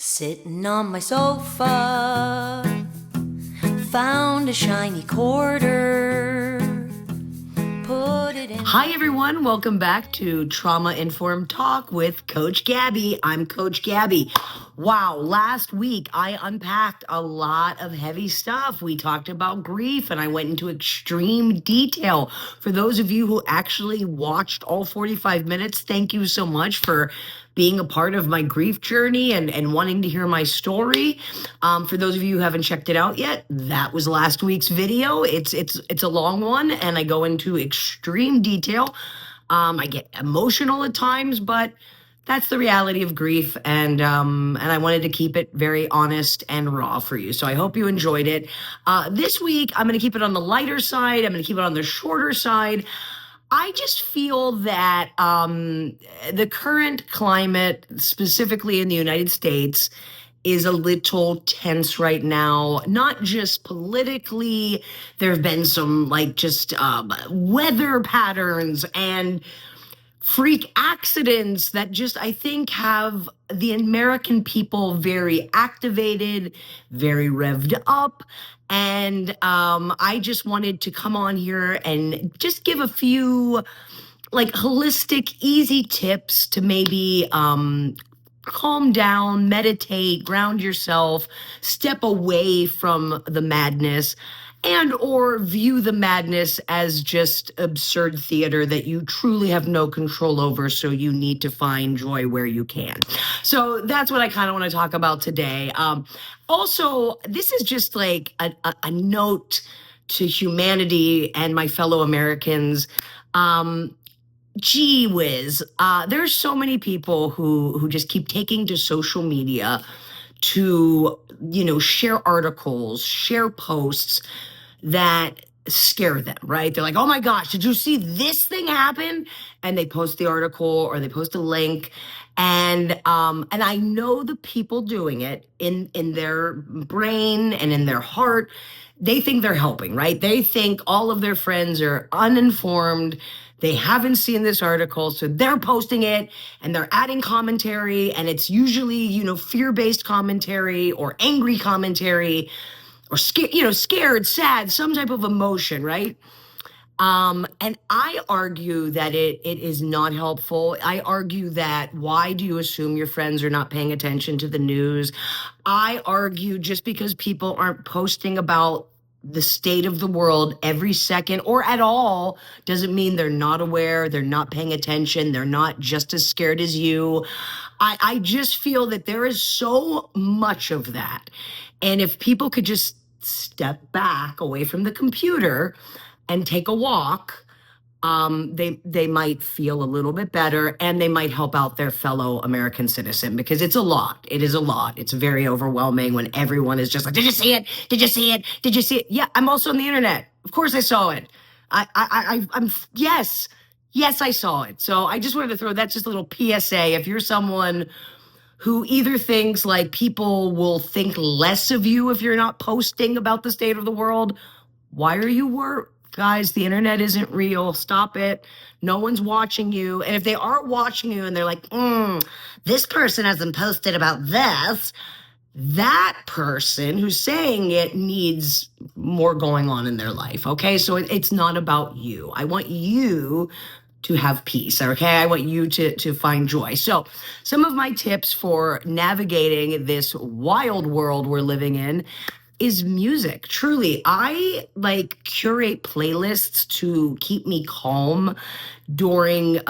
Sitting on my sofa, found a shiny quarter, put it in. Hi, everyone. Welcome back to Trauma Informed Talk with Coach Gabby. I'm Coach Gabby. Wow, last week I unpacked a lot of heavy stuff. We talked about grief and I went into extreme detail. For those of you who actually watched all 45 minutes, thank you so much for being a part of my grief journey and wanting to hear my story. For those of you who haven't checked it out yet, that was last week's video. It's a long one and I go into extreme detail. I get emotional at times, but that's the reality of grief, and I wanted to keep it very honest and raw for you. So I hope you enjoyed it. This week, I'm going to keep it on the lighter side. I'm going to keep it on the shorter side. I just feel that the current climate, specifically in the United States, is a little tense right now, not just politically. There have been some weather patterns and freak accidents that just, I think, have the American people very activated, very revved up. And I just wanted to come on here and just give a few holistic, easy tips to maybe calm down, meditate, ground yourself, step away from the madness, and or view the madness as just absurd theater that you truly have no control over, so you need to find joy where you can. So that's what I kind of want to talk about today. Also, this is just like a note to humanity and my fellow Americans. Gee whiz, there's so many people who just keep taking to social media to, share articles, share posts that scare them, right? They're like, oh my gosh, did you see this thing happen? And they post the article or they post a link. And I know the people doing it in their brain and in their heart, they think they're helping, right? They think all of their friends are uninformed. They haven't seen this article, so they're posting it and they're adding commentary, and it's usually, fear-based commentary or angry commentary or scared, sad, some type of emotion, right? And I argue that it is not helpful. I argue that why do you assume your friends are not paying attention to the news? I argue just because people aren't posting about the state of the world every second or at all doesn't mean they're not aware, they're not paying attention, they're not just as scared as you. I just feel that there is so much of that. And if people could just step back away from the computer and take a walk, they might feel a little bit better, and they might help out their fellow American citizen, because it's a lot. It is a lot. It's very overwhelming when everyone is just like, did you see it? Did you see it? Did you see it? Yeah, I'm also on the internet. Of course I saw it. Yes, I saw it. So I just wanted to throw that just a little PSA. If you're someone who either thinks like people will think less of you if you're not posting about the state of the world, why are you worried? Guys, the internet isn't real. Stop it. No one's watching you. And if they are watching you and they're like, this person hasn't posted about this, that person who's saying it needs more going on in their life. Okay. So it's not about you. I want you to have peace. Okay. I want you to find joy. So some of my tips for navigating this wild world we're living in is music. Truly, I curate playlists to keep me calm during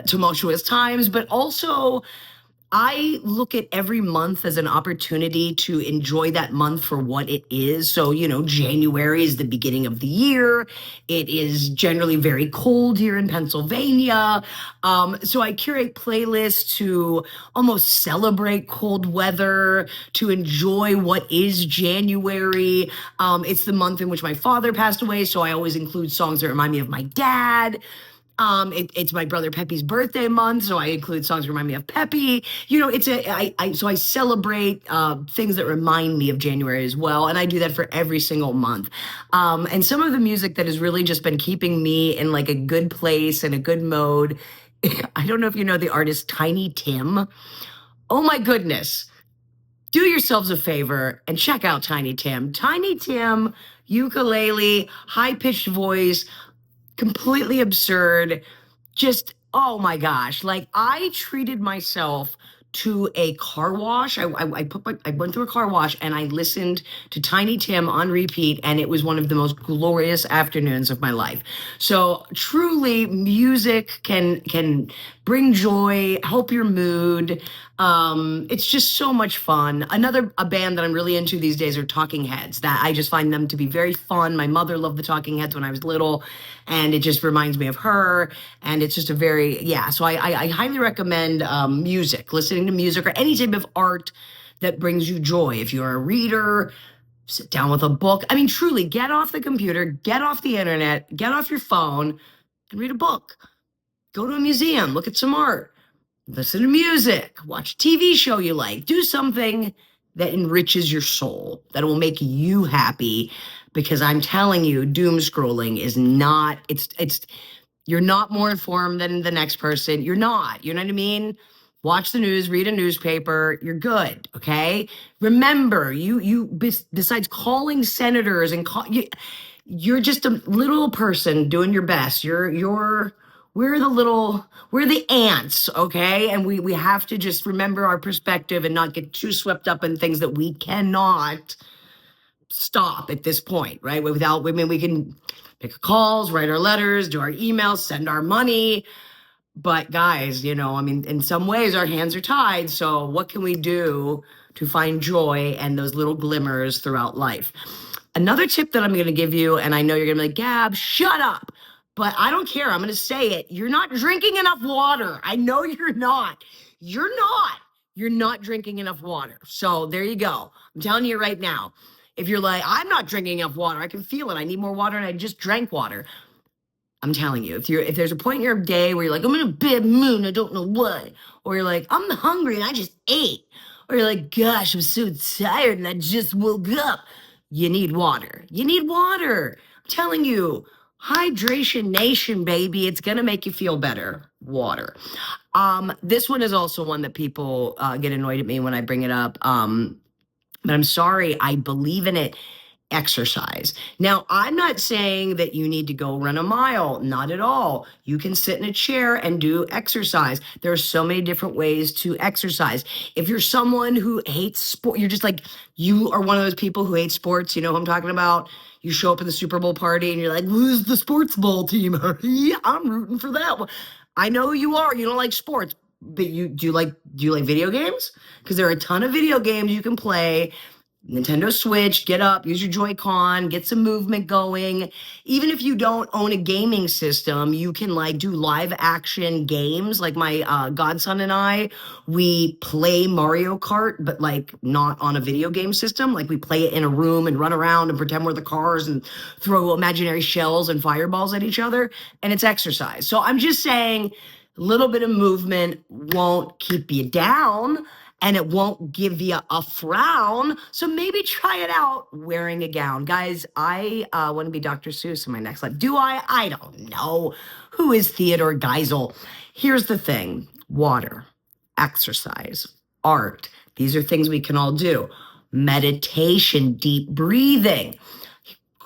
tumultuous times, but also I look at every month as an opportunity to enjoy that month for what it is. So, January is the beginning of the year. It is generally very cold here in Pennsylvania. So I curate playlists to almost celebrate cold weather, to enjoy what is January. It's the month in which my father passed away, so I always include songs that remind me of my dad. It's my brother Pepe's birthday month, so I include songs that remind me of Pepe. So I celebrate things that remind me of January as well, and I do that for every single month. And some of the music that has really just been keeping me in like a good place and a good mode. I don't know if you know the artist Tiny Tim. Oh my goodness. do yourselves a favor and check out Tiny Tim. Tiny Tim, ukulele, high-pitched voice, completely absurd. Just, oh my gosh. Like, I treated myself to a car wash. I went through a car wash and I listened to Tiny Tim on repeat, and it was one of the most glorious afternoons of my life. So truly, music can bring joy, help your mood. It's just so much fun. A band that I'm really into these days are Talking Heads. That I just find them to be very fun. My mother loved the Talking Heads when I was little, and it just reminds me of her. And it's just a very, yeah. So I highly recommend music, listening to music or any type of art that brings you joy. If you're a reader, sit down with a book. I mean, truly, get off the computer, get off the internet, get off your phone, and read a book. Go to a museum, look at some art. Listen to music, watch a TV show you like, do something that enriches your soul, that will make you happy. Because I'm telling you, doom scrolling is not, you're not more informed than the next person. You're not, you know what I mean? Watch the news, read a newspaper, you're good, okay? Remember, besides calling senators and you're just a little person doing your best. We're the ants, okay? And we have to just remember our perspective and not get too swept up in things that we cannot stop at this point, right? We can make calls, write our letters, do our emails, send our money. But guys, I mean, in some ways our hands are tied. So what can we do to find joy and those little glimmers throughout life? Another tip that I'm going to give you, and I know you're going to be like, Gab, shut up. But I don't care. I'm going to say it. You're not drinking enough water. I know you're not. You're not. You're not drinking enough water. So there you go. I'm telling you right now. If you're like, I'm not drinking enough water, I can feel it. I need more water, and I just drank water. I'm telling you, if there's a point in your day where you're like, I'm in a bad mood, I don't know what, or you're like, I'm hungry and I just ate, or you're like, gosh, I'm so tired and I just woke up. You need water. You need water. I'm telling you, hydration nation, baby. It's gonna make you feel better. Water. This one is also one that people get annoyed at me when I bring it up. But I'm sorry, I believe in it. Exercise. Now, I'm not saying that you need to go run a mile, not at all. You can sit in a chair and do exercise. There are so many different ways to exercise. If you're someone who hates sport, you're just like, you are one of those people who hate sports, you know what I'm talking about? You show up at the Super Bowl party and you're like, who's the sports ball team? Yeah, I'm rooting for that one. I know you are. You don't like sports, but do you like video games? Because there are a ton of video games you can play. Nintendo Switch, get up, use your Joy-Con, get some movement going. Even if you don't own a gaming system, you can do live action games. Like my godson and I, we play Mario Kart, but not on a video game system. Like we play it in a room and run around and pretend we're the cars and throw imaginary shells and fireballs at each other. And it's exercise. So I'm just saying a little bit of movement won't keep you down. And it won't give you a frown. So maybe try it out wearing a gown. Guys, I want to be Dr. Seuss in my next life. Do I? I don't know. Who is Theodore Geisel? Here's the thing. Water, exercise, art. These are things we can all do. Meditation, deep breathing.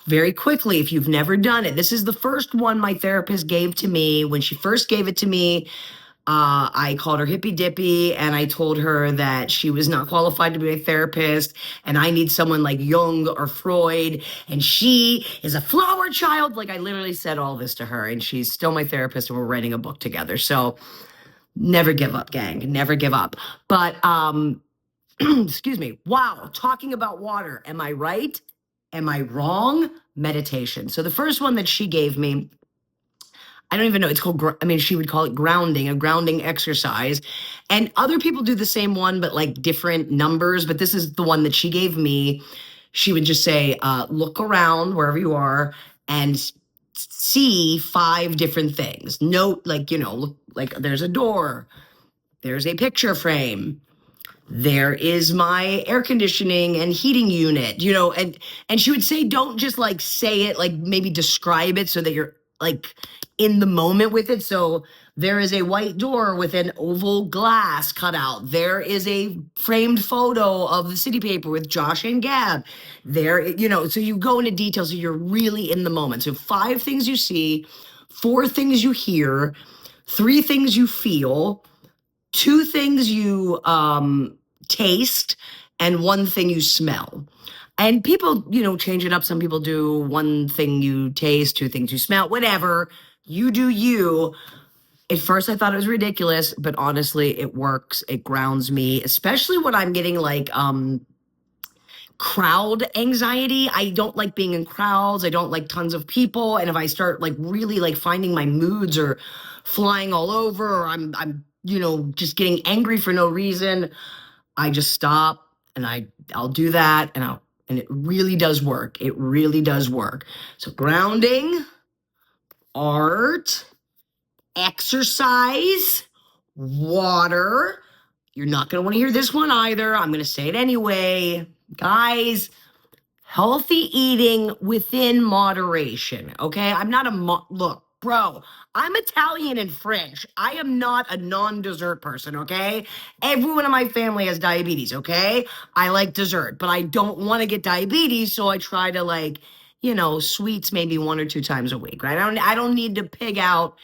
Very quickly, if you've never done it. This is the first one my therapist gave to me. When she first gave it to me, I called her hippy dippy and I told her that she was not qualified to be a therapist and I need someone like Jung or Freud and she is a flower child. Like I literally said all this to her and she's still my therapist and we're writing a book together. So never give up, gang. Never give up. But excuse me. Wow. Talking about water. Am I right? Am I wrong? Meditation. So the first one that she gave me, I don't even know. It's called, she would call it grounding, a grounding exercise. And other people do the same one, but different numbers. But this is the one that she gave me. She would just say, look around wherever you are and see 5 different things. Note, look, there's a door. There's a picture frame. There is my air conditioning and heating unit, and she would say, don't just say it, maybe describe it so that you're in the moment with it. So There is a white door with an oval glass cut out. There is a framed photo of the city paper with Josh and Gab. So you go into details, so you're really in the moment. So 5 things you see, 4 things you hear, 3 things you feel, 2 things you taste, and 1 thing you smell. And people, change it up. Some people do 1 thing you taste, 2 things you smell, whatever. You do you. At first, I thought it was ridiculous, but honestly, it works. It grounds me, especially when I'm getting like crowd anxiety. I don't like being in crowds. I don't like tons of people. And if I start like really like finding my moods or flying all over, or I'm just getting angry for no reason, I just stop and I'll do that, and it really does work. It really does work. So grounding, art, exercise, water. You're not going to want to hear this one either. I'm going to say it anyway. Guys, healthy eating within moderation, okay? I'm not look, bro, I'm Italian and French. I am not a non-dessert person, okay? Everyone in my family has diabetes, okay? I like dessert, but I don't want to get diabetes, so I try to sweets maybe 1 or 2 times a week, right? I don't need to pig out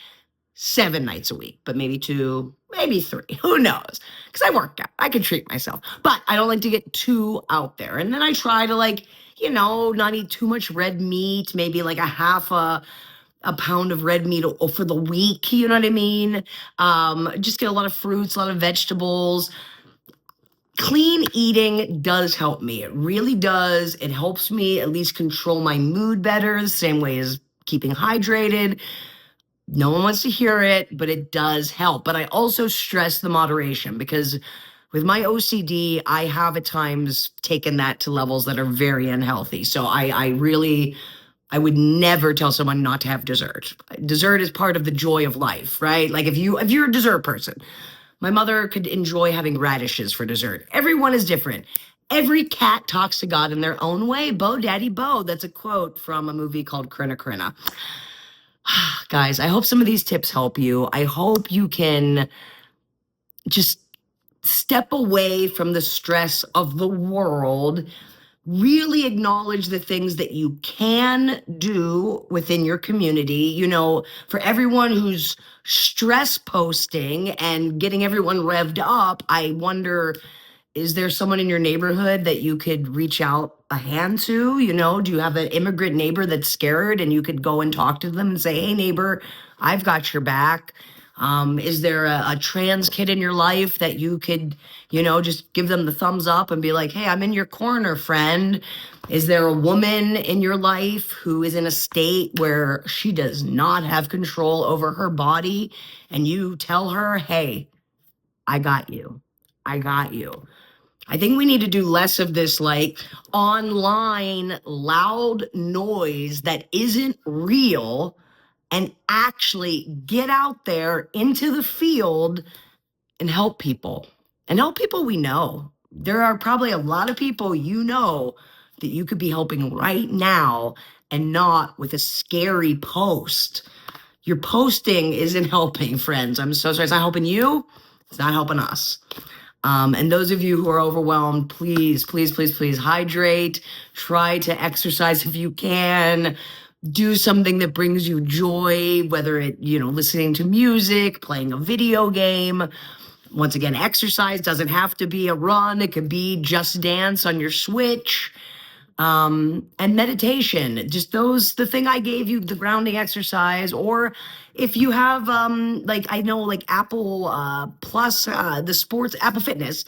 7 nights a week, but maybe 2, maybe 3. Who knows? Because I work out. I can treat myself. But I don't like to get too out there. And then I try to not eat too much red meat, maybe like a half a pound of red meat for the week. You know what I mean? Just get a lot of fruits, a lot of vegetables. Clean eating does help me. It really does. It helps me at least control my mood better, the same way as keeping hydrated. No one wants to hear it, but it does help. But I also stress the moderation, because with my OCD, I have at times taken that to levels that are very unhealthy. So I would never tell someone not to have dessert. Dessert is part of the joy of life, right? Like if you're a dessert person, my mother could enjoy having radishes for dessert. Everyone is different. Every cat talks to God in their own way. Bo, daddy, bo. That's a quote from a movie called Crinna Crinna. Guys, I hope some of these tips help you. I hope you can just step away from the stress of the world, really acknowledge the things that you can do within your community. For everyone who's stress posting and getting everyone revved up, I wonder, is there someone in your neighborhood that you could reach out a hand to? Do you have an immigrant neighbor that's scared and you could go and talk to them and say, hey, neighbor, I've got your back? Is there a trans kid in your life that you could, just give them the thumbs up and be like, hey, I'm in your corner, friend? Is there a woman in your life who is in a state where she does not have control over her body, and you tell her, hey, I got you. I got you. I think we need to do less of this online loud noise that isn't real, and actually get out there into the field and help people. And help people we know. There are probably a lot of people that you could be helping right now, and not with a scary post. Your posting isn't helping, friends. I'm so sorry. It's not helping you. It's not helping us. And those of you who are overwhelmed, please, please, please, please hydrate. Try to exercise if you can. Do something that brings you joy, whether it, listening to music, playing a video game. Once again, exercise doesn't have to be a run. It could be Just Dance on your Switch. And meditation, just the thing I gave you, the grounding exercise. Or if you have Apple Plus, the sports, Apple Fitness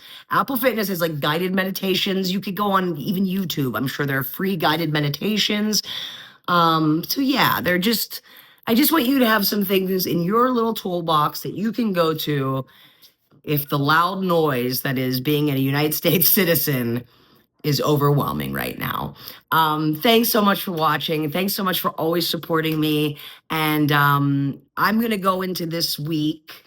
has guided meditations. You could go on even YouTube. I'm sure there are free guided meditations. So yeah, I just want you to have some things in your little toolbox that you can go to if the loud noise that is being a United States citizen is overwhelming right now. Thanks so much for watching. Thanks so much for always supporting me. And I'm going to go into this week.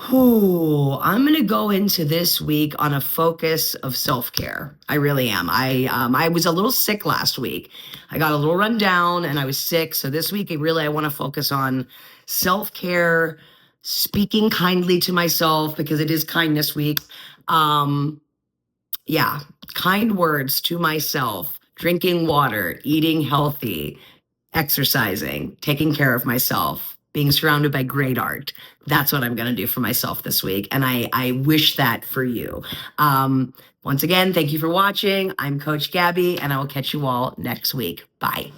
I'm going to go into this week on a focus of self-care. I really am. I was a little sick last week. I got a little run down and I was sick. So this week, I want to focus on self-care, speaking kindly to myself, because it is kindness week. Yeah, kind words to myself, drinking water, eating healthy, exercising, taking care of myself, being surrounded by great art. That's what I'm going to do for myself this week. And I wish that for you. Once again, thank you for watching. I'm Coach Gabby, and I will catch you all next week. Bye.